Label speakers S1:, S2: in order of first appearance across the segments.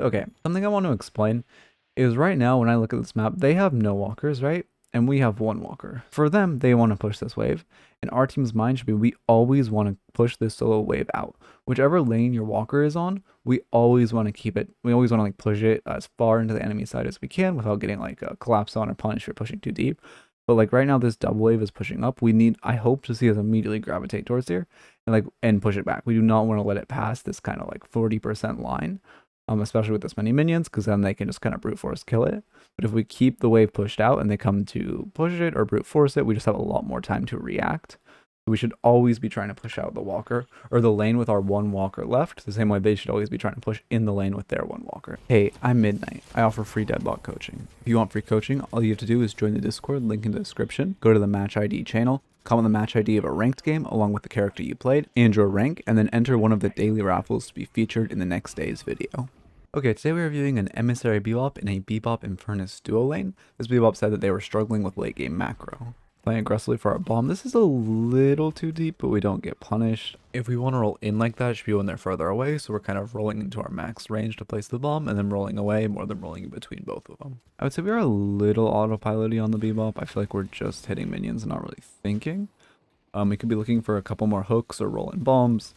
S1: Okay, something I want to explain is right now when I look at this map, they have no walkers, right? And we have one walker. For them, they want to push this wave. And our team's mind should be we always want to push this solo wave out. Whichever lane your walker is on, we always want to keep it. We always want to like push it as far into the enemy side as we can without getting like a collapse on or punished for pushing too deep. But like right now, this double wave is pushing up. I hope to see us immediately gravitate towards here and push it back. We do not want to let it pass this kind of like 40% line, especially with this many minions, because then they can just kind of brute force kill it. But if we keep the wave pushed out and they come to push it or brute force it, we just have a lot more time to react. So we should always be trying to push out the walker or the lane with our one walker left, the same way they should always be trying to push in the lane with their one walker. Hey, I'm Midnight. I offer free Deadlock coaching. If you want free coaching, all you have to do is join the Discord, link in the description, go to the match ID channel, comment the match ID of a ranked game along with the character you played and your rank, and then enter one of the daily raffles to be featured in the next day's video. Okay, today we're reviewing an Emissary Bebop in a Bebop Infernus duo lane. This Bebop said that they were struggling with late game macro. Playing aggressively for our bomb. This is a little too deep, but we don't get punished. If we want to roll in like that, it should be when they're further away, so we're kind of rolling into our max range to place the bomb, and then rolling away more than rolling in between both of them. I would say we are a little autopiloty on the Bebop. I feel like we're just hitting minions and not really thinking. We could be looking for a couple more hooks or roll-in bombs.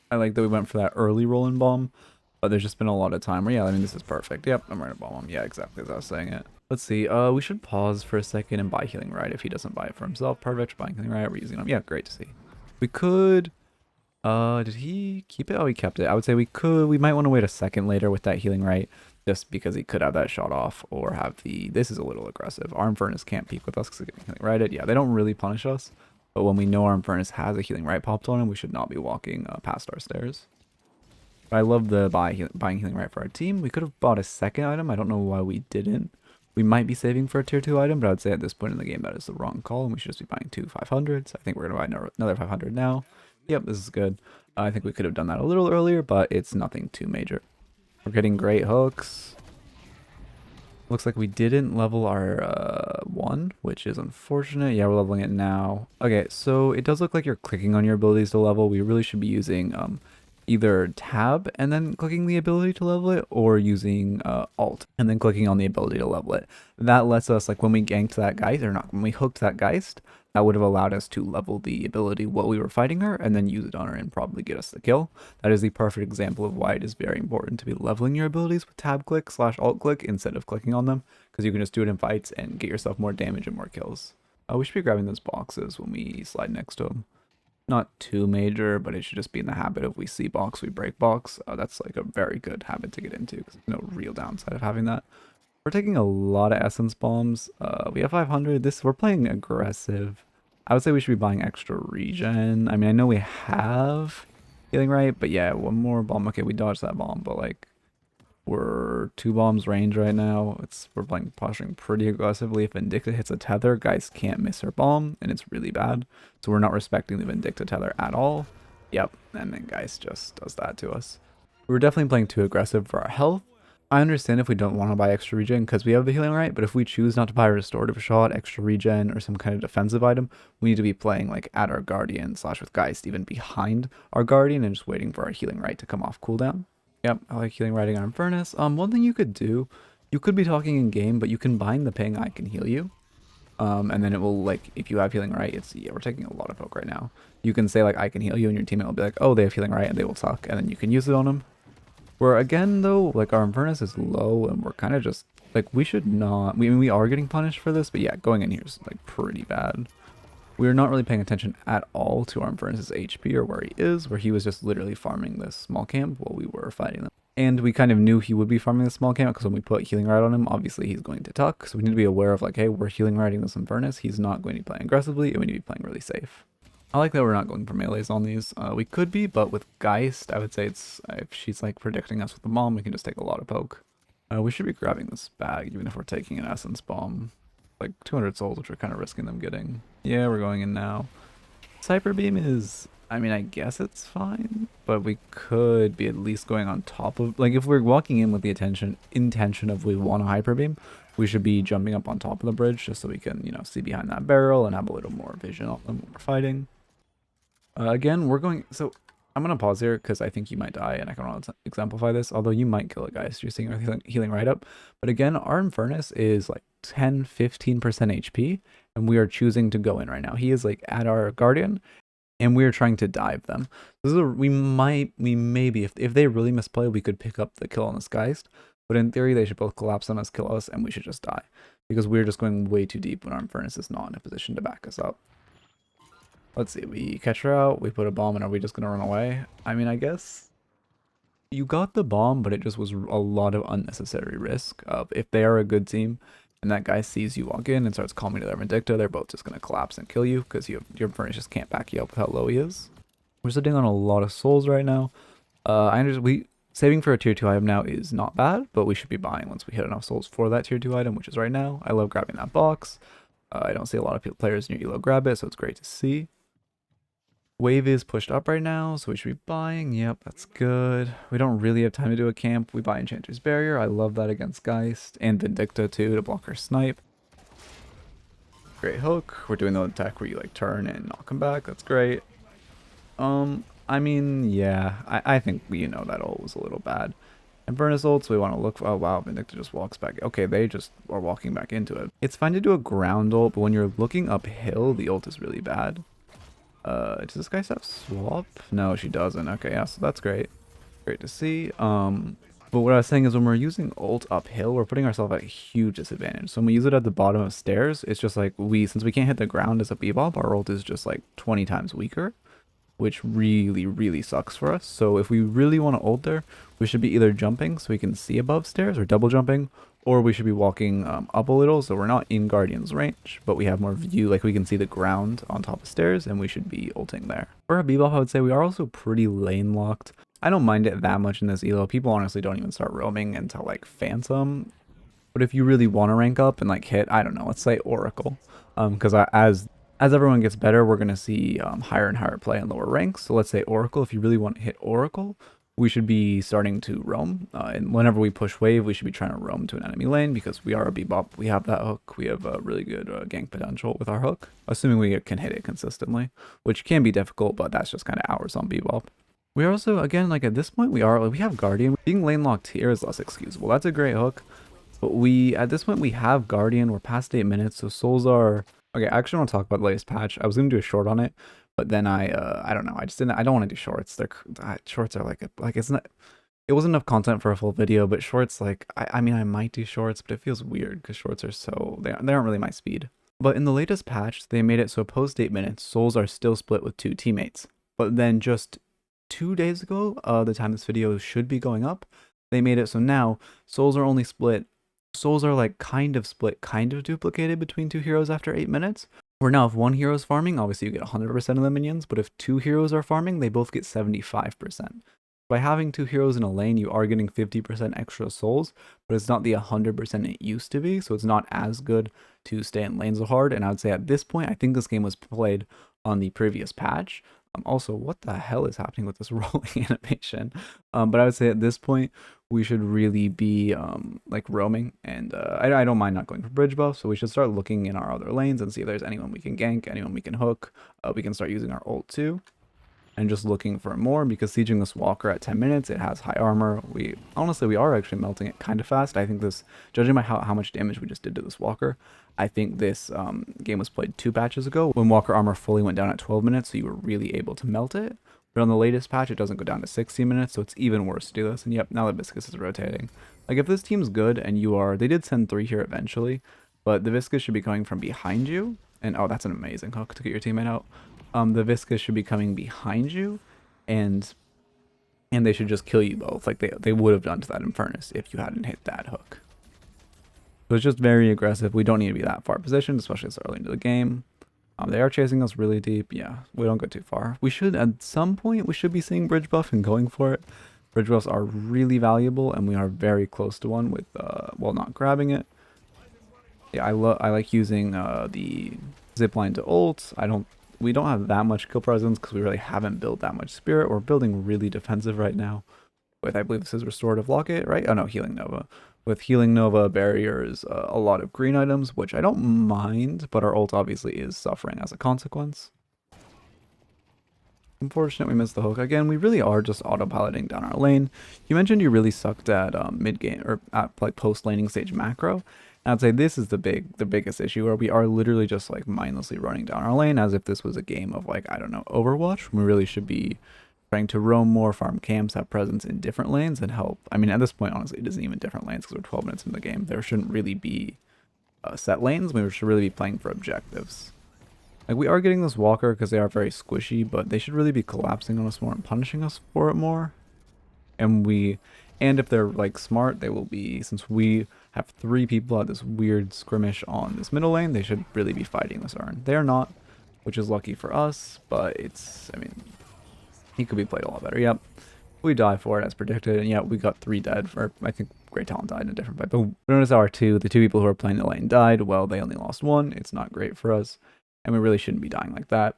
S1: I like that we went for that early roll-in bomb. But there's just been a lot of time where, yeah, I mean, this is perfect. Yep, I'm ready to bomb him. Yeah, exactly as I was saying it. Let's see. We should pause for a second and buy Healing Right if he doesn't buy it for himself. Perfect. Buying Healing Right. We're using him. Yeah, great to see. We could... did he keep it? Oh, he kept it. I would say we could. We might want to wait a second later with that Healing Right just because he could have that shot off or have the... This is a little aggressive. Arm Furnace can't peek with us because he's getting Healing Righted. Yeah, they don't really punish us. But when we know Arm Furnace has a Healing Right popped on him, we should not be walking past our stairs. I love the buying Healing Right for our team. We could have bought a second item. I don't know why we didn't. We might be saving for a tier 2 item, but I would say at this point in the game that is the wrong call, and we should just be buying 2 500s. I think we're going to buy another 500 now. Yep, this is good. I think we could have done that a little earlier, but it's nothing too major. We're getting great hooks. Looks like we didn't level our 1, which is unfortunate. Yeah, we're leveling it now. Okay, so it does look like you're clicking on your abilities to level. We really should be using... either tab and then clicking the ability to level it, or using alt and then clicking on the ability to level it. That lets us, like when we ganked that Geist, or not, when we hooked that Geist, that would have allowed us to level the ability while we were fighting her and then use it on her and probably get us the kill. That is the perfect example of why it is very important to be leveling your abilities with tab click / alt click instead of clicking on them, because you can just do it in fights and get yourself more damage and more kills. We should be grabbing those boxes when we slide next to them. Not too major, but it should just be in the habit of we see box, we break box. That's like a very good habit to get into because there's no real downside of having that. We're taking a lot of essence bombs. We have 500. We're playing aggressive. I would say we should be buying extra regen. I mean, I know we have Healing Right, but yeah, one more bomb. Okay, we dodged that bomb, but like we're 2 bombs range right now. We're posturing pretty aggressively. If Vindicta hits a tether, guys can't miss her bomb, and it's really bad. So we're not respecting the Vindicta tether at all. Yep, and then Geist just does that to us. We're definitely playing too aggressive for our health. I understand if we don't want to buy extra regen because we have the Healing Right, but if we choose not to buy a restorative shot, extra regen, or some kind of defensive item, we need to be playing like at our Guardian / with Geist, even behind our Guardian, and just waiting for our Healing Right to come off cooldown. Yep, I like Healing Righting on Furnace. One thing you could do, you could be talking in game, but you can bind the ping, I can heal you. And then it will, like, if you have Healing Right, yeah, we're taking a lot of poke right now. You can say, like, I can heal you, and your teammate will be like, oh, they have Healing Right, and they will suck, and then you can use it on them. Where, again, though, like, our Infernus is low, and we're kind of just, like, we should not, we are getting punished for this, but yeah, going in here is, like, pretty bad. We're not really paying attention at all to Arm Furnace's HP or where he is, where he was just literally farming this small camp while we were fighting them. And we kind of knew he would be farming this small camp because when we put Healing Right on him, obviously he's going to tuck. So we need to be aware of like, hey, we're Healing Righting this Infernus. He's not going to be playing aggressively, and we need to be playing really safe. I like that we're not going for melees on these. We could be, but with Geist, I would say it's if she's like predicting us with the bomb, we can just take a lot of poke. We should be grabbing this bag, even if we're taking an essence bomb. Like 200 souls, which we're kind of risking them getting. Yeah, we're going in now. Cypher Beam is, I mean, I guess it's fine, but we could be at least going on top of, like if we're walking in with the intention of we want a Hyper Beam, we should be jumping up on top of the bridge just so we can, you know, see behind that barrel and have a little more vision on them when we're fighting. Again, we're going, so I'm gonna pause here because I think you might die, and I can want to exemplify this. Although you might kill a guy, so you're seeing our healing right up. But again, our Infernus is like 10-15% HP, and we are choosing to go in right now. He is like at our Guardian, and we are trying to dive them. This is we maybe if they really misplay, we could pick up the kill on this Geist. But in theory, they should both collapse on us, kill us, and we should just die because we're just going way too deep when our Infernus is not in a position to back us up. Let's see, we catch her out, we put a bomb, and are we just gonna run away? I mean, I guess you got the bomb, but it just was a lot of unnecessary risk. If they are a good team, and that guy sees you walk in and starts calling to their Vindicta, they're both just gonna collapse and kill you because your Furnace just can't back you up with how low he is. We're sitting on a lot of souls right now. I understand saving for a tier 2 item now is not bad, but we should be buying once we hit enough souls for that tier 2 item, which is right now. I love grabbing that box. I don't see a lot of players near Elo grab it, so it's great to see. Wave is pushed up right now, so we should be buying. Yep, that's good. We don't really have time to do a camp. We buy Enchanter's Barrier. I love that against Geist. And Vindicta too to block our snipe. Great hook. We're doing the attack where you like turn and knock him back. That's great. I mean, yeah, I think you know that ult was a little bad. Infernus ult, so we want to look for, oh wow, Vindicta just walks back. Okay, they just are walking back into it. It's fine to do a ground ult, but when you're looking uphill, the ult is really bad. Does this guy have swap? No, she doesn't. Okay, yeah, so that's great. Great to see. But what I was saying is when we're using ult uphill, we're putting ourselves at a huge disadvantage. So when we use it at the bottom of stairs, it's just like since we can't hit the ground as a Bebop, our ult is just like 20 times weaker, which really, really sucks for us. So if we really want to ult there, we should be either jumping so we can see above stairs or double jumping, or we should be walking up a little so we're not in Guardian's range, but we have more view, like we can see the ground on top of stairs, and we should be ulting there. For a Bebop, I would say we are also pretty lane locked. I don't mind it that much in this elo. People honestly don't even start roaming until like Phantom. But if you really want to rank up and like hit, I don't know, let's say Oracle. Because as everyone gets better, we're going to see higher and higher play in lower ranks. So let's say Oracle, if you really want to hit Oracle, we should be starting to roam. And whenever we push wave, we should be trying to roam to an enemy lane because we are a Bebop. We have that hook. We have a really good gank potential with our hook, assuming we can hit it consistently, which can be difficult, but that's just kind of ours on Bebop. We are also, again, like at this point, we have Guardian. Being lane locked here is less excusable. That's a great hook. But at this point, we have Guardian. We're past 8 minutes, so souls are... Okay, I actually want to talk about the latest patch. I was going to do a short on it, but then I don't know. I don't want to do shorts. Shorts are it's not... It wasn't enough content for a full video, but shorts, like, I mean, I might do shorts, but it feels weird because shorts are so... They aren't really my speed. But in the latest patch, they made it so post 8 minutes, souls are still split with 2 teammates. But then just 2 days ago, the time this video should be going up, they made it so now souls are only split. Souls are like kind of split, kind of duplicated between 2 heroes after 8 minutes. Where now if 1 hero is farming, obviously you get 100% of the minions, but if 2 heroes are farming, they both get 75%. By having 2 heroes in a lane, you are getting 50% extra souls, but it's not the 100% it used to be, so it's not as good to stay in lane so hard. And I would say at this point, I think this game was played on the previous patch. Also, what the hell is happening with this rolling animation? But I would say at this point, we should really be like roaming, and I don't mind not going for bridge buff, so we should start looking in our other lanes and see if there's anyone we can gank, anyone we can hook. We can start using our ult too, and just looking for more, because sieging this walker at 10 minutes, it has high armor. Honestly, we are actually melting it kind of fast. I think this, judging by how much damage we just did to this walker, I think this game was played 2 patches ago when walker armor fully went down at 12 minutes, so you were really able to melt it. But on the latest patch, it doesn't go down to 16 minutes, so it's even worse to do this. And yep, now the Viscus is rotating. Like, if this team's good and they did send 3 here eventually, but the Viscus should be coming from behind you. And oh, that's an amazing hook to get your teammate out. The Viscus should be coming behind you, and they should just kill you both, like they would have done to that Infernus if you hadn't hit that hook. So it's just very aggressive. We don't need to be that far positioned, especially this early into the game. They are chasing us really deep. Yeah, we don't go too far. We should, at some point, we should be seeing bridge buff and going for it. Bridge buffs are really valuable, and we are very close to one with, well, not grabbing it. Yeah, I like using the zipline to ult. We don't have that much kill presence because we really haven't built that much spirit. We're building really defensive right now. With, I believe this is Restorative Locket, right? Oh no, Healing Nova. With Healing Nova, barriers, a lot of green items, which I don't mind, but our ult obviously is suffering as a consequence. Unfortunate we missed the hook. Again, we really are just autopiloting down our lane. You mentioned you really sucked at mid-game, or at like post-laning stage macro. And I'd say this is the biggest issue, where we are literally just like mindlessly running down our lane as if this was a game of like, I don't know, Overwatch. We really should be trying to roam more, farm camps, have presence in different lanes, and help. I mean, at this point, honestly, it isn't even different lanes because we're 12 minutes into the game. There shouldn't really be set lanes. We should really be playing for objectives. Like, we are getting this walker because they are very squishy, but they should really be collapsing on us more and punishing us for it more. And if they're like smart, they will be, since we have 3 people at this weird skirmish on this middle lane, they should really be fighting this Urn. They are not, which is lucky for us, but it's, I mean, he could be played a lot better. Yep. We die for it as predicted, and yeah, we got 3 dead, or I think Great Talent died in a different fight. But notice the 2 people who are playing the lane died. Well, they only lost 1. It's not great for us, and we really shouldn't be dying like that.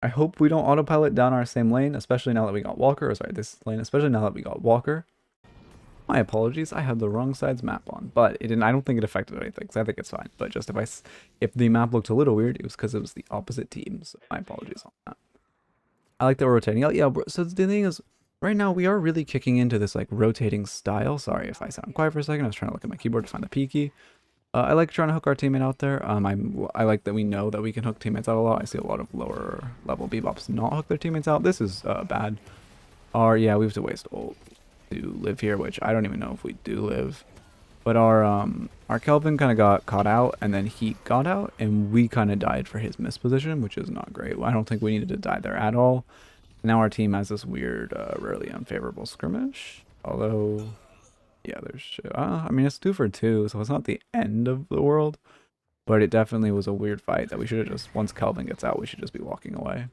S1: I hope we don't autopilot down our same lane, especially now that we got Walker. Or sorry, this lane, especially now that we got Walker. My apologies, I had the wrong side's map on, but it didn't. I don't think it affected anything, so I think it's fine. But just if the map looked a little weird, it was because it was the opposite team. So my apologies on that. I like that we're rotating. Yeah, so the thing is, right now we are really kicking into this like rotating style. Sorry if I sound quiet for a second. I was trying to look at my keyboard to find the P key. I like trying to hook our teammate out there. I like that we know that we can hook teammates out a lot. I see a lot of lower level Bebops not hook their teammates out. This is bad. Yeah, we have to waste ult to live here, which I don't even know if we do live. But our Kelvin kind of got caught out, and then he got out, and we kind of died for his misposition, which is not great. I don't think we needed to die there at all. Now our team has this weird, rarely unfavorable skirmish. Although, yeah, I mean, it's 2 for 2, so it's not the end of the world. But it definitely was a weird fight that we should have just, once Kelvin gets out, we should just be walking away.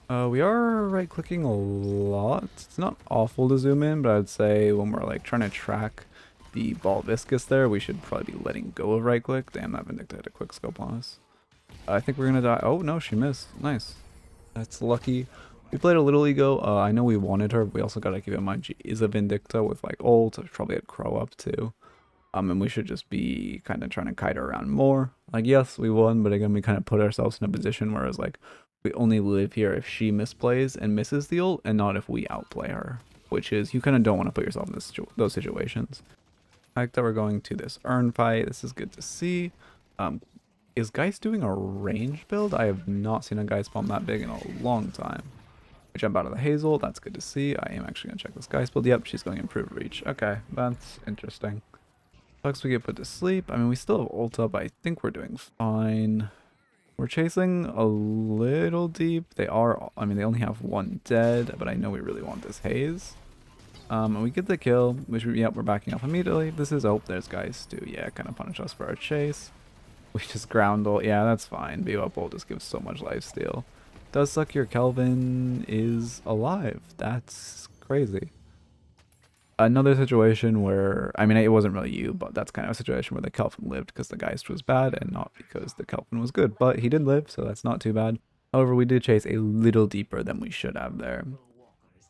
S1: We are right-clicking a lot. It's not awful to zoom in, but I'd say when we're like trying to track the ball viscous there, we should probably be letting go of right-click. Damn, that Vindicta had a quick scope on us. I think we're gonna die. Oh, no, she missed. Nice. That's lucky. We played a little ego. I know we wanted her, but we also gotta keep in mind she is a Vindicta with like ult. So probably had Crow up too. And we should just be kind of trying to kite her around more. Like, yes, we won, but again, we kind of put ourselves in a position where it's like, we only live here if she misplays and misses the ult, and not if we outplay her. Which is, you kind of don't want to put yourself in those situations. I like that we're going to this Urn fight. This is good to see. Is Geist doing a range build? I have not seen a Geist bomb that big in a long time. We jump out of the Hazel. That's good to see. I am actually going to check this Geist build. Yep, she's going improved reach. Okay, that's interesting. Sucks we get put to sleep. I mean, we still have ult up. I think we're doing fine. We're chasing a little deep. They only have 1 dead, but I know we really want this Haze. And we get the kill, which, yep, we're backing off immediately. This is, oh, there's guys too. Yeah, kind of punish us for our chase. We just ground ult. Yeah, that's fine. Bebop ult just gives so much lifesteal. Does suck your Kelvin is alive. That's crazy. Another situation where, I mean, it wasn't really you, but that's kind of a situation where the Kelvin lived because the Geist was bad and not because the Kelvin was good. But he did live, so that's not too bad. However, we did chase a little deeper than we should have there.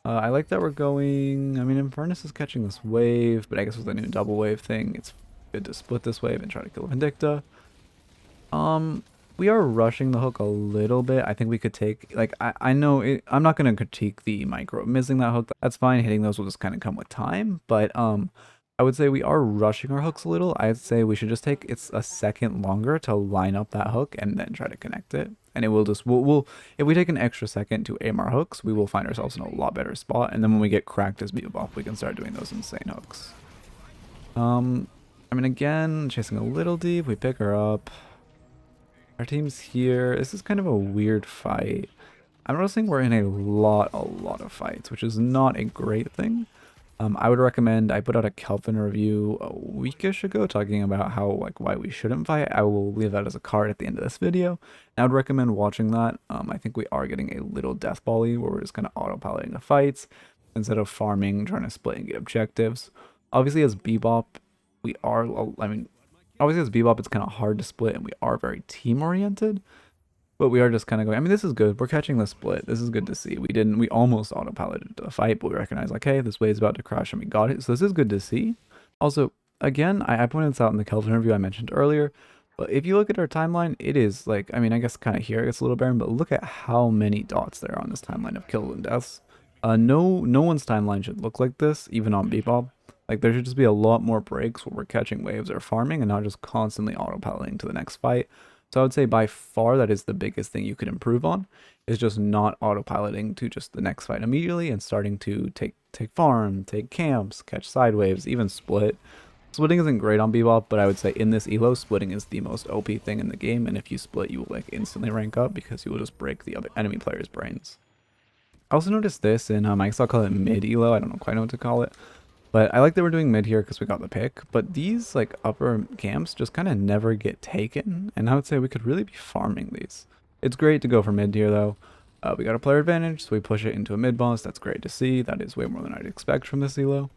S1: I like that we're going, I mean, Infernus is catching this wave, but I guess with the new double wave thing, it's good to split this wave and try to kill Vindicta. We are rushing the hook a little bit. I think we could take, like, I know I'm not going to critique the micro missing that hook. That's fine. Hitting those will just kind of come with time. But I would say we are rushing our hooks a little. I'd say we should just take a second longer to line up that hook and then try to connect it. And it will just, if we take an extra second to aim our hooks, we will find ourselves in a lot better spot. And then when we get cracked as Bebop, we can start doing those insane hooks. I mean, again, chasing a little deep. We pick her up. Our team's here. This is kind of a weird fight. I'm noticing we're in a lot of fights, which is not a great thing. I would recommend, I put out a Kelvin review a weekish ago talking about how, like, why we shouldn't fight. I will leave that as a card at the end of this video. And I would recommend watching that. I think we are getting a little death ball-y where we're just kind of autopiloting the fights instead of farming, trying to split and get objectives. Obviously, as Bebop, we are, I mean, obviously as Bebop, it's kind of hard to split and we are very team-oriented. But we are just kind of going, I mean, this is good. We're catching the split. This is good to see. We almost autopiloted the fight, but we recognize, like, hey, this wave's about to crash and we got it. So this is good to see. Also, again, I pointed this out in the Kelvin review I mentioned earlier, But if you look at our timeline, it is like, I mean, I guess kind of here it gets a little barren, but look at how many dots there are on this timeline of kills and deaths. No one's timeline should look like this, even on Bebop. Like, there should just be a lot more breaks where we're catching waves or farming and not just constantly autopiloting to the next fight. So I would say by far that is the biggest thing you could improve on, is just not autopiloting to just the next fight immediately and starting to take farm, take camps, catch side waves, even split. Splitting isn't great on Bebop, but I would say in this elo, splitting is the most OP thing in the game, and if you split, you will like instantly rank up because you will just break the other enemy player's brains. I also noticed this in, I guess I'll call it mid elo, I don't quite know what to call it, but I like that we're doing mid here because we got the pick, but these like upper camps just kind of never get taken, and I would say we could really be farming these. It's great to go for mid here though. We got a player advantage, so we push it into a mid boss. That's great to see. That is way more than I'd expect from this elo.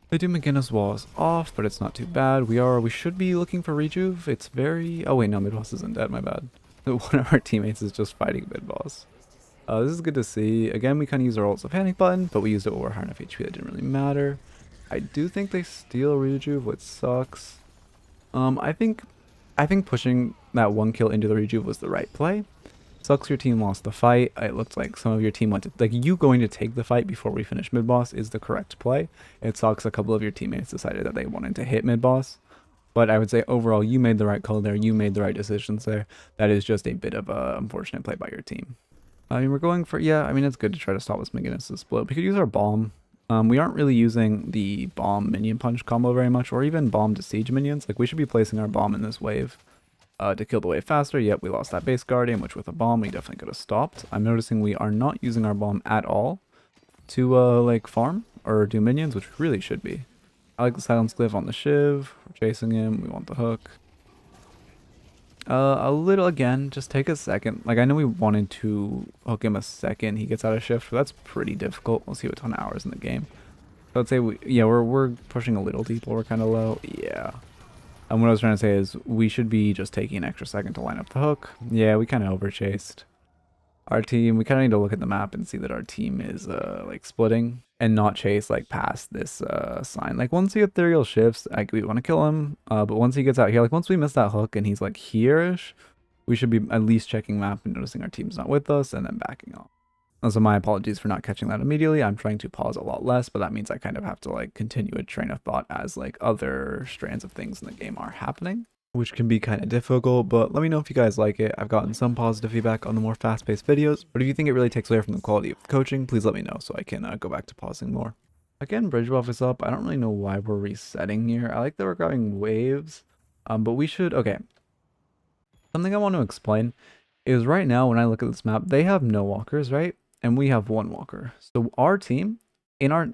S1: They do McGinnis walls off, but it's not too bad. We should be looking for rejuve. It's very... Oh wait, no, mid boss isn't dead, my bad. One of our teammates is just fighting mid boss. This is good to see. Again, we kind of use our ult's panic button, but we used it over high enough HP that didn't really matter. I do think they steal rejuve, which sucks. I think pushing that one kill into the rejuve was the right play. Sucks your team lost the fight. It looked like some of your team went to, like, you going to take the fight before we finish mid boss is the correct play. It sucks a couple of your teammates decided that they wanted to hit mid boss. But I would say overall, you made the right call there. You made the right decisions there. That is just a bit of a unfortunate play by your team. I mean, we're going for, yeah, I mean, it's good to try to stop this McGinnis' split. We could use our bomb. We aren't really using the bomb minion punch combo very much, or even bomb to siege minions. Like, we should be placing our bomb in this wave. To kill the wave faster, yet we lost that base guardian, which with a bomb we definitely could have stopped. I'm noticing we are not using our bomb at all to like farm or do minions, which really should be. I like the silence glyph on the shiv. We're chasing him. We want the hook. A little again, just take a second. Like, I know we wanted to hook him a second he gets out of shift, but that's pretty difficult. We'll see a ton of hours in the game. So I'd say we're pushing a little deep while we're kind of low. Yeah. And what I was trying to say is we should be just taking an extra second to line up the hook. Yeah, we kind of overchased. Our team, we kind of need to look at the map and see that our team is like splitting and not chase like past this sign. Like, once the ethereal shifts, like, we want to kill him. But once he gets out here, like, once we miss that hook and he's like here-ish, we should be at least checking map and noticing our team's not with us and then backing off. So my apologies for not catching that immediately. I'm trying to pause a lot less, but that means I kind of have to like continue a train of thought as like other strands of things in the game are happening, which can be kind of difficult. But let me know if you guys like it. I've gotten some positive feedback on the more fast-paced videos, but if you think it really takes away from the quality of the coaching, please let me know so I can go back to pausing more. Again, bridge buff is up. I don't really know why we're resetting here. I like that we're grabbing waves, but we should... Okay. Something I want to explain is right now when I look at this map, they have no walkers, right? And we have one walker. So our team,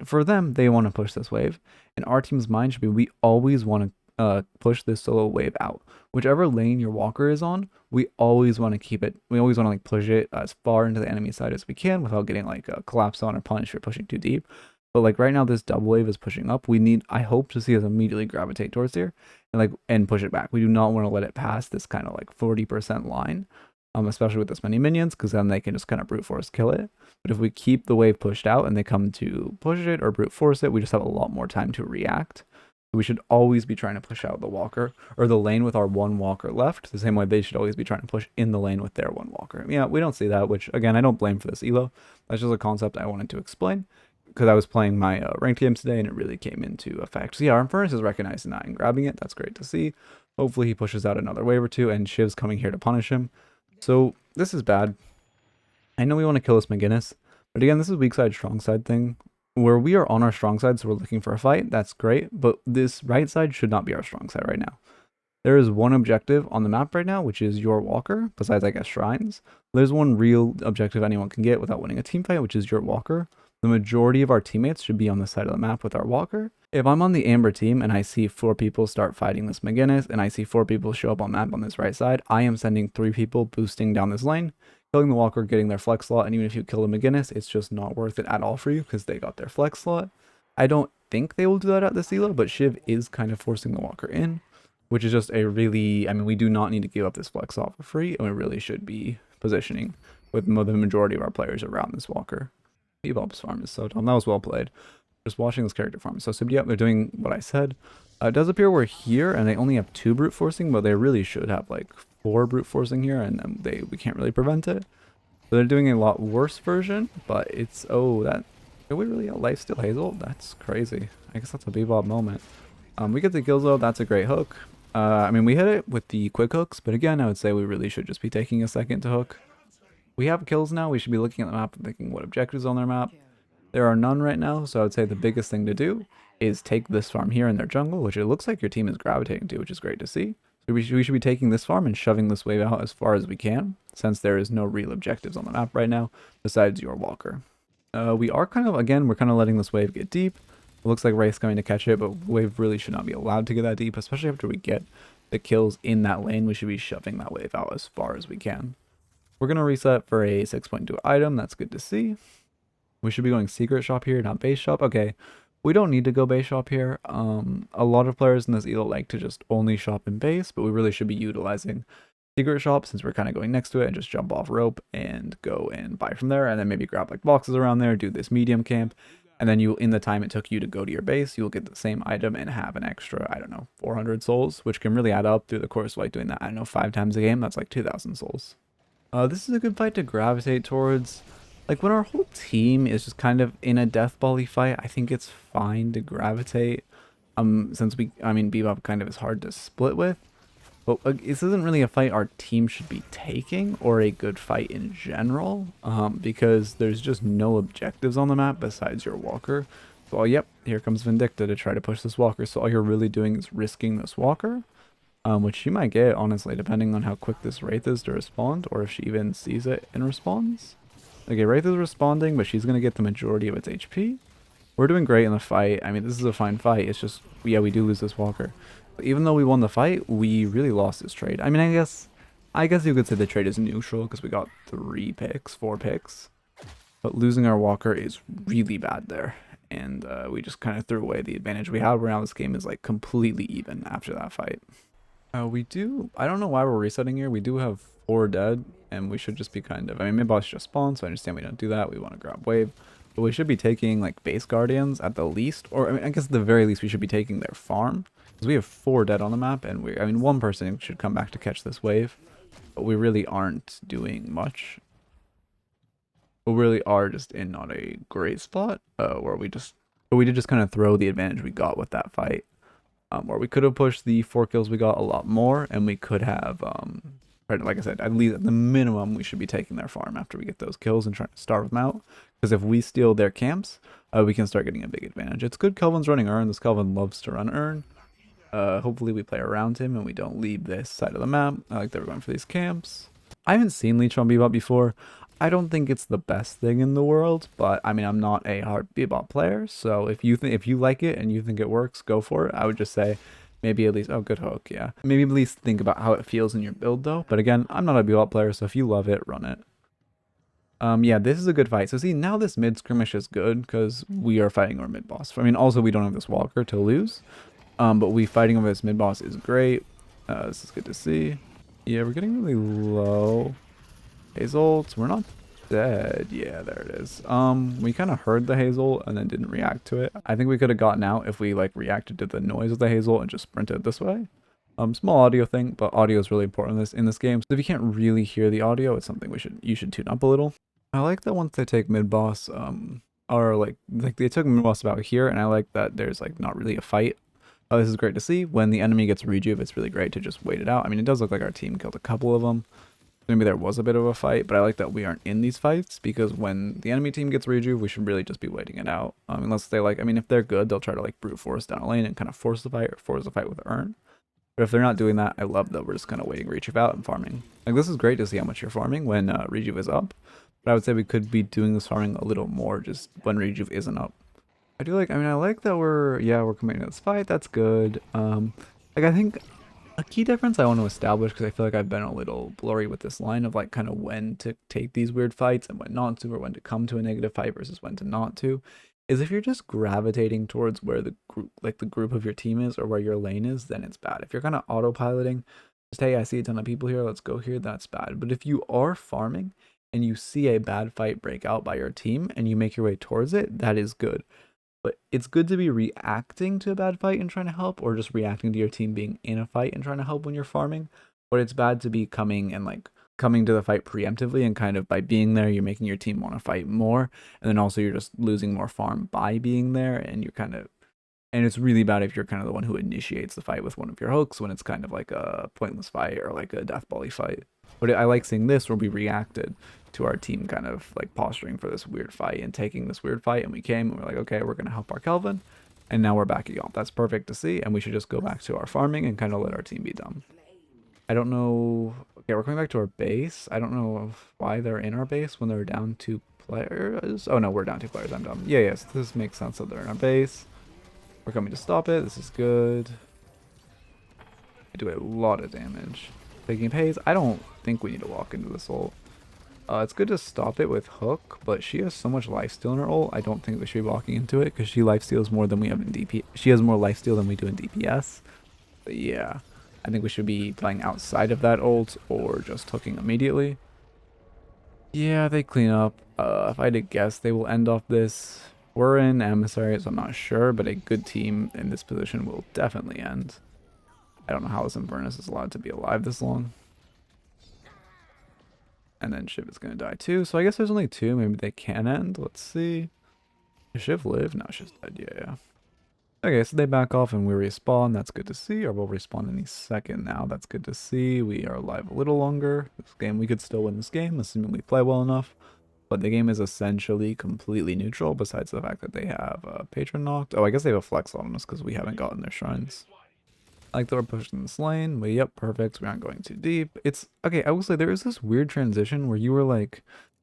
S1: for them, they want to push this wave. And our team's mind should be, we always want to push this solo wave out. Whichever lane your walker is on, we always want to keep it. We always want to like push it as far into the enemy side as we can without getting like a collapse on or punished for pushing too deep. But like right now, this double wave is pushing up. I hope to see us immediately gravitate towards here and push it back. We do not want to let it pass this kind of like 40% line. Especially with this many minions, because then they can just kind of brute force kill it. But if we keep the wave pushed out and they come to push it or brute force it, we just have a lot more time to react. So we should always be trying to push out the walker or the lane with our one walker left, the same way they should always be trying to push in the lane with their one walker. Yeah, we don't see that, which again, I don't blame for this elo. That's just a concept I wanted to explain because I was playing my ranked games today and it really came into effect. So yeah, our furnace is recognizing that and grabbing it. That's great to see. Hopefully he pushes out another wave or two and Shiv's coming here to punish him. So this is bad. I know we want to kill this McGinnis, but again, this is weak side, strong side thing, where we are on our strong side, so we're looking for a fight. That's great, but this right side should not be our strong side right now. There is one objective on the map right now, which is your walker, besides, I guess, shrines. There's one real objective anyone can get without winning a team fight, which is your walker. The majority of our teammates should be on the side of the map with our walker. If I'm on the Amber team and I see 4 people start fighting this McGinnis and I see 4 people show up on map on this right side, I am sending 3 people boosting down this lane, killing the walker, getting their flex slot, and even if you kill the McGinnis, it's just not worth it at all for you because they got their flex slot. I don't think they will do that at this elo, but Shiv is kind of forcing the walker in, which is just a really, I mean, we do not need to give up this flex slot for free, and we really should be positioning with the majority of our players around this walker. Bebop's farm is so dumb. That was well played. Just watching this character farm. So, yeah, they're doing what I said. It does appear we're here, and they only have 2 brute forcing, but they really should have like 4 brute forcing here, and we can't really prevent it. So they're doing a lot worse version, but it's did we really lifesteal Hazel? That's crazy. I guess that's a Bebop moment. We get the kills though. That's a great hook. I mean, we hit it with the quick hooks, but again, I would say we really should just be taking a second to hook. We have kills now. We should be looking at the map and thinking what objectives on their map. There are none right now, so I would say the biggest thing to do is take this farm here in their jungle, which it looks like your team is gravitating to, which is great to see. So we should be taking this farm and shoving this wave out as far as we can, since there is no real objectives on the map right now, besides your walker. We are we're kind of letting this wave get deep. It looks like Wraith's going to catch it, but wave really should not be allowed to get that deep, especially after we get the kills in that lane. We should be shoving that wave out as far as we can. We're going to reset for a 6.2 item. That's good to see. We should be going secret shop here, not base shop. Okay, we don't need to go base shop here. A lot of players in this elo like to just only shop in base, but we really should be utilizing secret shop since we're kind of going next to it and just jump off rope and go and buy from there, and then maybe grab like boxes around there, do this medium camp, and then in the time it took you to go to your base, you'll get the same item and have an extra, I don't know, 400 souls, which can really add up through the course of like doing that, I don't know, 5 times a game. That's like 2,000 souls. This is a good fight to gravitate towards. Like when our whole team is just kind of in a death volley fight, I think it's fine to gravitate. Since Bebop kind of is hard to split with. But this isn't really a fight our team should be taking, or a good fight in general, because there's just no objectives on the map besides your walker. So, yep, here comes Vindicta to try to push this walker. So all you're really doing is risking this walker, which you might get, honestly, depending on how quick this Wraith is to respond, or if she even sees it and responds. Okay, Wraith is responding, but she's going to get the majority of its HP. We're doing great in the fight. I mean, this is a fine fight. It's just, yeah, we do lose this walker. But even though we won the fight, we really lost this trade. I mean, I guess you could say the trade is neutral because we got 4 picks. But losing our walker is really bad there. And we just kind of threw away the advantage we had, where now this game is like completely even after that fight. I don't know why we're resetting here. We do have 4 dead, and we should just be mid-boss just spawned, so I understand we don't do that. We want to grab wave. But we should be taking like base guardians at the least, or I guess at the very least we should be taking their farm. Because we have 4 dead on the map, and one person should come back to catch this wave. But we really aren't doing much. We really are just in not a great spot, where we did just kind of throw the advantage we got with that fight. Where we could have pushed the 4 kills we got a lot more, and we could have, like I said, at least at the minimum, we should be taking their farm after we get those kills and trying to starve them out. Because if we steal their camps, we can start getting a big advantage. It's good Kelvin's running Urn. This Kelvin loves to run Urn. Hopefully we play around him and we don't leave this side of the map. I like that we're going for these camps. I haven't seen Leech on Bebop before. I don't think it's the best thing in the world, but I mean, I'm not a hard Bebop player, so if you like it and you think it works, go for it. I would just say maybe at least, oh, good hook, yeah. Maybe at least think about how it feels in your build though. But again, I'm not a Bebop player, so if you love it, run it. Yeah, this is a good fight. So see, now this mid skirmish is good because we are fighting our mid boss. I mean, also we don't have this walker to lose, but we fighting over this mid boss is great. This is good to see. Yeah, we're getting really low. Hazel, we're not dead. Yeah, there it is. We kind of heard the Hazel and then didn't react to it. I think we could have gotten out if we like reacted to the noise of the Hazel and just sprinted this way. Small audio thing, but audio is really important in this game. So if you can't really hear the audio, it's something you should tune up a little. I like that once they take mid boss, or like they took mid boss about here, and I like that there's like not really a fight. This is great to see. When the enemy gets rejuve, it's really great to just wait it out. I mean, it does look like our team killed a couple of them. Maybe there was a bit of a fight, but I like that we aren't in these fights, because when the enemy team gets rejuve, we should really just be waiting it out. Unless they if they're good, they'll try to like brute force down a lane and kind of force the fight, or force the fight with Urn. But if they're not doing that, I love that we're just kind of waiting rejuve out and farming. Like, this is great to see how much you're farming when rejuve is up, but I would say we could be doing this farming a little more just when rejuve isn't up. I like that we're committing to this fight. That's good. I think a key difference I want to establish, because I feel like I've been a little blurry with this line of like kind of when to take these weird fights and when not to, or when to come to a negative fight versus when to not to, is if you're just gravitating towards where the group of your team is or where your lane is, then it's bad. If you're kind of autopiloting, just, hey, I see a ton of people here, let's go here, that's bad. But if you are farming and you see a bad fight break out by your team and you make your way towards it, that is good. But it's good to be reacting to a bad fight and trying to help, or just reacting to your team being in a fight and trying to help when you're farming. But it's bad to be coming to the fight preemptively, and kind of by being there, you're making your team want to fight more. And then also you're just losing more farm by being there, and you're kind of, and it's really bad if you're kind of the one who initiates the fight with one of your hooks when it's kind of like a pointless fight or like a death volley fight. But I like seeing this where we reacted to our team kind of like posturing for this weird fight and taking this weird fight, and we came and we're like, okay, we're gonna help our Kelvin, and now we're backing off. That's perfect to see, and we should just go back to our farming and kind of let our team be dumb. I don't know. Okay, we're coming back to our base. I don't know why they're in our base when they're down 2 players. Oh no, we're down 2 players. I'm dumb. Yeah, yes, this makes sense that they're in our base. We're coming to stop it. This is good. I do a lot of damage. Taking pays. I don't think we need to walk into this ult. It's good to stop it with Hook, but she has so much lifesteal in her ult. I don't think we should be walking into it because she lifesteals more than we have in DP. She has more lifesteal than we do in DPS. But yeah, I think we should be playing outside of that ult or just hooking immediately. Yeah, they clean up. If I had to guess, they will end off this. We're in Emissary, so I'm not sure, but a good team in this position will definitely end. I don't know how this Inverness is allowed to be alive this long. And then Shiv is going to die too, so I guess there's only 2. Maybe they can end. Let's see. Does Shiv live? No, she's dead. Yeah. Okay, so they back off and we respawn. That's good to see. Or we'll respawn any second now. That's good to see. We are alive a little longer. This game, we could still win this game, assuming we play well enough. But the game is essentially completely neutral, besides the fact that they have Patron knocked. Oh, I guess they have a flex on us because we haven't gotten their shrines. I like that we're pushing this lane, but yep, perfect. We aren't going too deep. It's okay. I will say there is this weird transition where you were like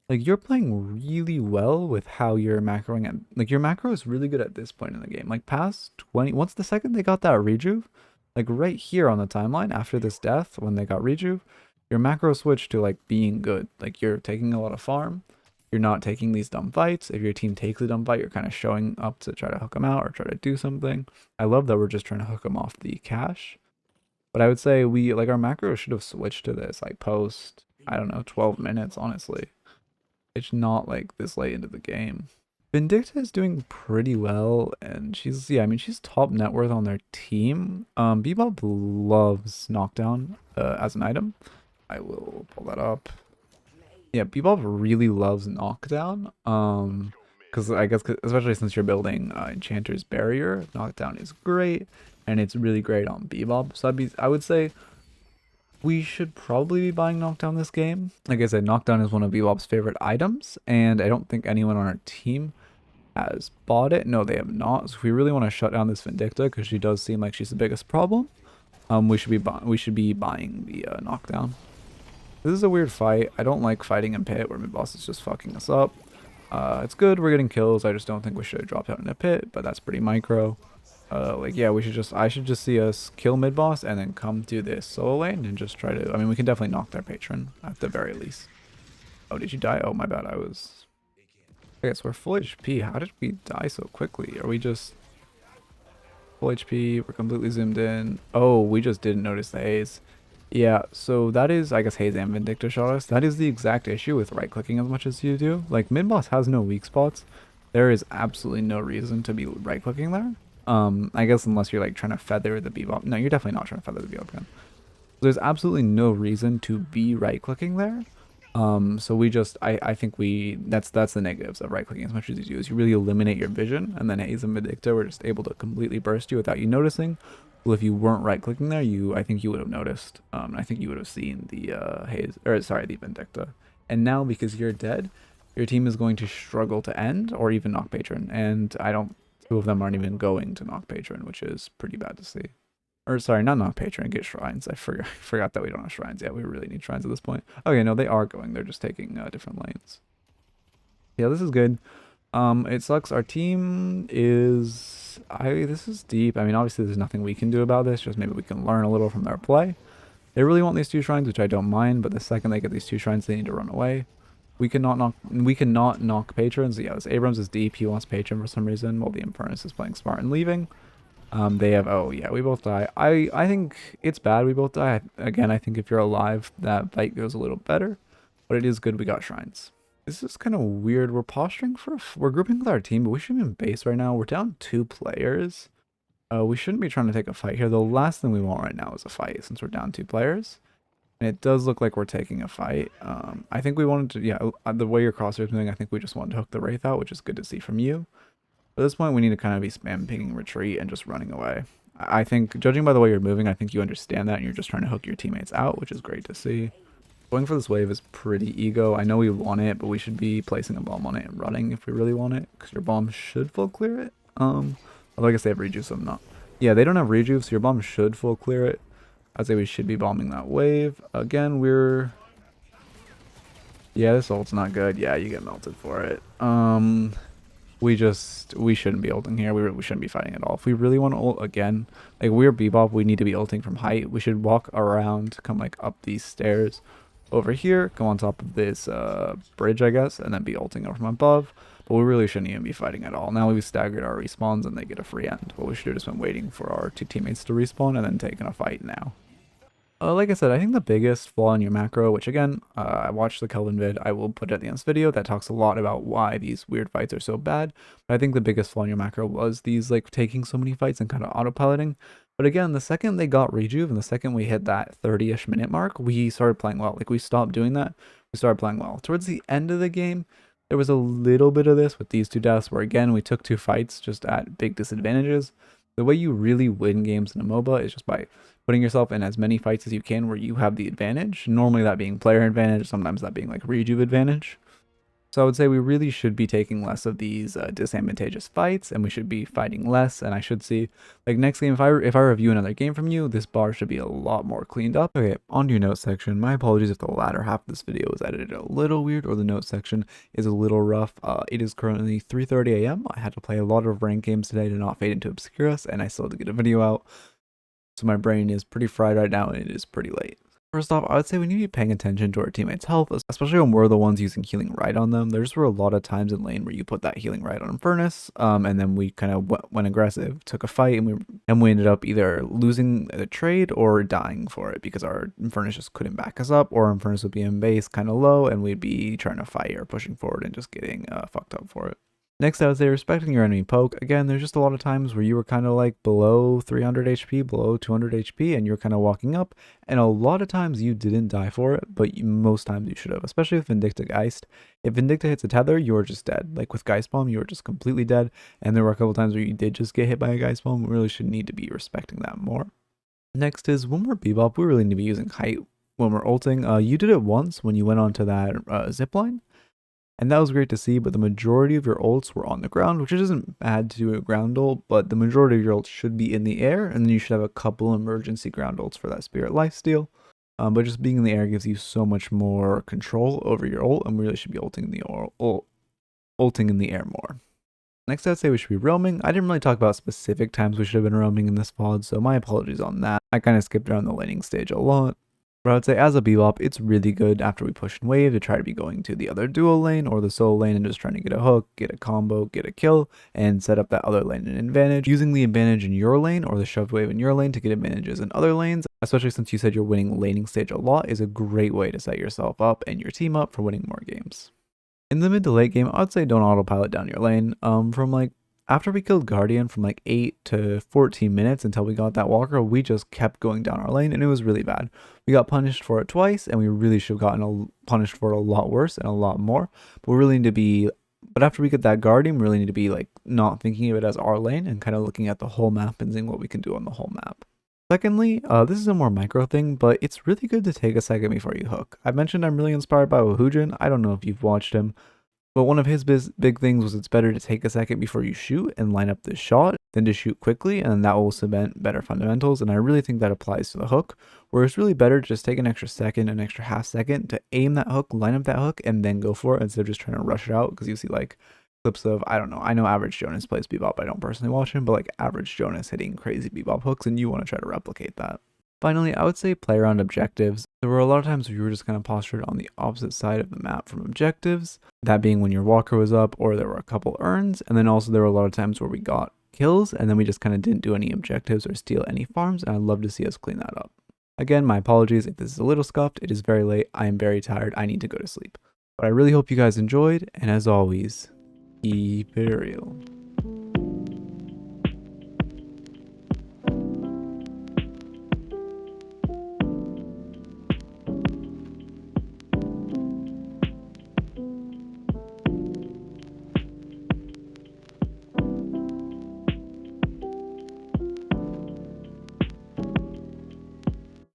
S1: you're playing really well with how you're macroing, and like your macro is really good at this point in the game. Like past 20, once the second they got that rejuve, like right here on the timeline after this death when they got rejuve, your macro switched to like being good. Like you're taking a lot of farm. You're not taking these dumb fights. If your team takes a dumb fight, you're kind of showing up to try to hook them out or try to do something. I love that we're just trying to hook them off the cache. But I would say we, like, our macro should have switched to this, like, post, I don't know, 12 minutes, honestly. It's not, like, this late into the game. Vindicta is doing pretty well, and she's, yeah, I mean, she's top net worth on their team. Bebop loves knockdown as an item. I will pull that up. Yeah, Bebop really loves knockdown. Because I guess, especially since you're building Enchanter's Barrier, knockdown is great, and it's really great on Bebop. So I would say we should probably be buying knockdown this game. Like I said, knockdown is one of Bebop's favorite items, and I don't think anyone on our team has bought it. No, they have not. So if we really want to shut down this Vindicta, because she does seem like she's the biggest problem, we should be buying the knockdown. This is a weird fight. I don't like fighting in pit where mid boss is just fucking us up. It's good, we're getting kills. I just don't think we should have dropped out in a pit, but that's pretty micro. Like, yeah, I should just see us kill mid boss and then come to this solo lane and just try to, I mean, we can definitely knock their patron at the very least. Oh, did you die? Oh, my bad. Okay, so we're full HP. How did we die so quickly? Are we just full HP? We're completely zoomed in. Oh, we just didn't notice the haze. Yeah, so that is, I guess Haze and Vindicta shot us. That is the exact issue with right-clicking as much as you do. Like, mid-boss has no weak spots. There is absolutely no reason to be right-clicking there. I guess unless you're, like, trying to feather the Bebop. No, you're definitely not trying to feather the Bebop gun. There's absolutely no reason to be right-clicking there. So we just, I think that's the negatives of right-clicking as much as you do, is you really eliminate your vision, and then Haze and Vindicta were just able to completely burst you without you noticing. Well, if you weren't right-clicking there, I think you would have noticed. I think you would have seen the the Vindicta. And now, because you're dead, your team is going to struggle to end or even knock patron. And two of them aren't even going to knock patron, which is pretty bad to see. Or sorry, not knock patron, get shrines. I forgot that we don't have shrines yet. We really need shrines at this point. Okay, no, they are going. They're just taking different lanes. Yeah, this is good. It sucks. Our team is... this is deep. I mean, obviously there's nothing we can do about this. Just maybe we can learn a little from their play. They really want these 2 shrines, which I don't mind. But the second they get these 2 shrines, they need to run away. We cannot knock patrons. Yeah, this Abrams is deep. He wants patron for some reason, while the Infernus is playing smart and leaving. They have... Oh, yeah, we both die. I think it's bad we both die. Again, I think if you're alive, that fight goes a little better. But it is good we got shrines. This is kind of weird. We're posturing for, we're grouping with our team, but we should be in base right now. We're down 2 players. We shouldn't be trying to take a fight here. The last thing we want right now is a fight since we're down 2 players. And it does look like we're taking a fight. I think we wanted to, yeah, the way your crosshair is moving, I think we just wanted to hook the Wraith out, which is good to see from you. At this point, we need to kind of be spam pinging retreat and just running away. I think, judging by the way you're moving, I think you understand that and you're just trying to hook your teammates out, which is great to see. Going for this wave is pretty ego. I know we want it, but we should be placing a bomb on it and running if we really want it, because your bomb should full clear it. Although I guess they have rejuve, so I'm not. Yeah, they don't have rejuve, so your bomb should full clear it. I'd say we should be bombing that wave. Again, we're... Yeah, this ult's not good. Yeah, you get melted for it. We shouldn't be ulting here. We shouldn't be fighting at all. If we really want to ult again, like we're Bebop, we need to be ulting from height. We should walk around, come like up these stairs over here, go on top of this bridge, I guess, and then be ulting over from above. But we really shouldn't even be fighting at all. Now we've staggered our respawns and they get a free end. But we should have just been waiting for our 2 teammates to respawn and then taking a fight now. Like I said, I think the biggest flaw in your macro, which again, I watched the Kelvin vid, I will put it at the end of this video, that talks a lot about why these weird fights are so bad. But I think the biggest flaw in your macro was these like taking so many fights and kind of autopiloting. But again, the second they got rejuve and the second we hit that 30-ish minute mark, we started playing well. Like we stopped doing that, we started playing well. Towards the end of the game, there was a little bit of this with these 2 deaths where again, we took 2 fights just at big disadvantages. The way you really win games in a MOBA is just by putting yourself in as many fights as you can where you have the advantage. Normally that being player advantage, sometimes that being like rejuve advantage. So I would say we really should be taking less of these disadvantageous fights, and we should be fighting less. And I should see, like next game, if I review another game from you, this bar should be a lot more cleaned up. Okay, on to your notes section. My apologies if the latter half of this video was edited a little weird or the notes section is a little rough. It is currently 3:30 a.m. I had to play a lot of ranked games today to not fade into Obscurus, and I still had to get a video out. So my brain is pretty fried right now, and it is pretty late. First off, I would say we need to be paying attention to our teammates' health, especially when we're the ones using healing right on them. There just were a lot of times in lane where you put that healing right on Furnace, and then we kind of went aggressive, took a fight, and we ended up either losing the trade or dying for it because our Furnace just couldn't back us up, or our Furnace would be in base kind of low, and we'd be trying to fight or pushing forward and just getting fucked up for it. Next, I would say respecting your enemy poke. Again, there's just a lot of times where you were kind of like below 300 HP, below 200 HP, and you're kind of walking up. And a lot of times you didn't die for it, but most times you should have, especially with Vindicta Geist. If Vindicta hits a tether, you're just dead. Like with Geist Bomb, you were just completely dead. And there were a couple times where you did just get hit by a Geist Bomb. We really should need to be respecting that more. Next is when we're Bebop, we really need to be using height when we're ulting. You did it once when you went onto that zipline. And that was great to see, but the majority of your ults were on the ground, which isn't bad to do a ground ult, but the majority of your ults should be in the air, and then you should have a couple emergency ground ults for that Spirit Lifesteal. But just being in the air gives you so much more control over your ult, and we really should be ulting in the air more. Next, I'd say we should be roaming. I didn't really talk about specific times we should have been roaming in this VOD, so my apologies on that. I kind of skipped around the laning stage a lot. But I would say as a Bebop, it's really good after we push and wave to try to be going to the other duo lane or the solo lane and just trying to get a hook, get a combo, get a kill, and set up that other lane an advantage. Using the advantage in your lane or the shoved wave in your lane to get advantages in other lanes, especially since you said you're winning laning stage a lot, is a great way to set yourself up and your team up for winning more games. In the mid to late game, I would say don't autopilot down your lane. After we killed Guardian from like 8 to 14 minutes until we got that walker, we just kept going down our lane and it was really bad. We got punished for it twice and we really should have gotten punished for it a lot worse and a lot more. But we really need to be, but after we get that Guardian, we really need to be like not thinking of it as our lane and kind of looking at the whole map and seeing what we can do on the whole map. Secondly, this is a more micro thing, but it's really good to take a second before you hook. I mentioned I'm really inspired by Woohoojin. I don't know if you've watched him. But one of his big things was it's better to take a second before you shoot and line up the shot than to shoot quickly, and that will cement better fundamentals, and I really think that applies to the hook, where it's really better to just take an extra second, an extra half second to aim that hook, line up that hook, and then go for it instead of just trying to rush it out, because you see like clips of, I don't know, I know Average Jonas plays Bebop, I don't personally watch him, but like Average Jonas hitting crazy Bebop hooks, and you want to try to replicate that. Finally, I would say play around objectives. There were a lot of times where you were just kind of postured on the opposite side of the map from objectives, that being when your walker was up or there were a couple urns, and then also there were a lot of times where we got kills and then we just kind of didn't do any objectives or steal any farms, and I'd love to see us clean that up. Again, my apologies if this is a little scuffed, it is very late, I am very tired, I need to go to sleep. But I really hope you guys enjoyed, and as always, keep it real.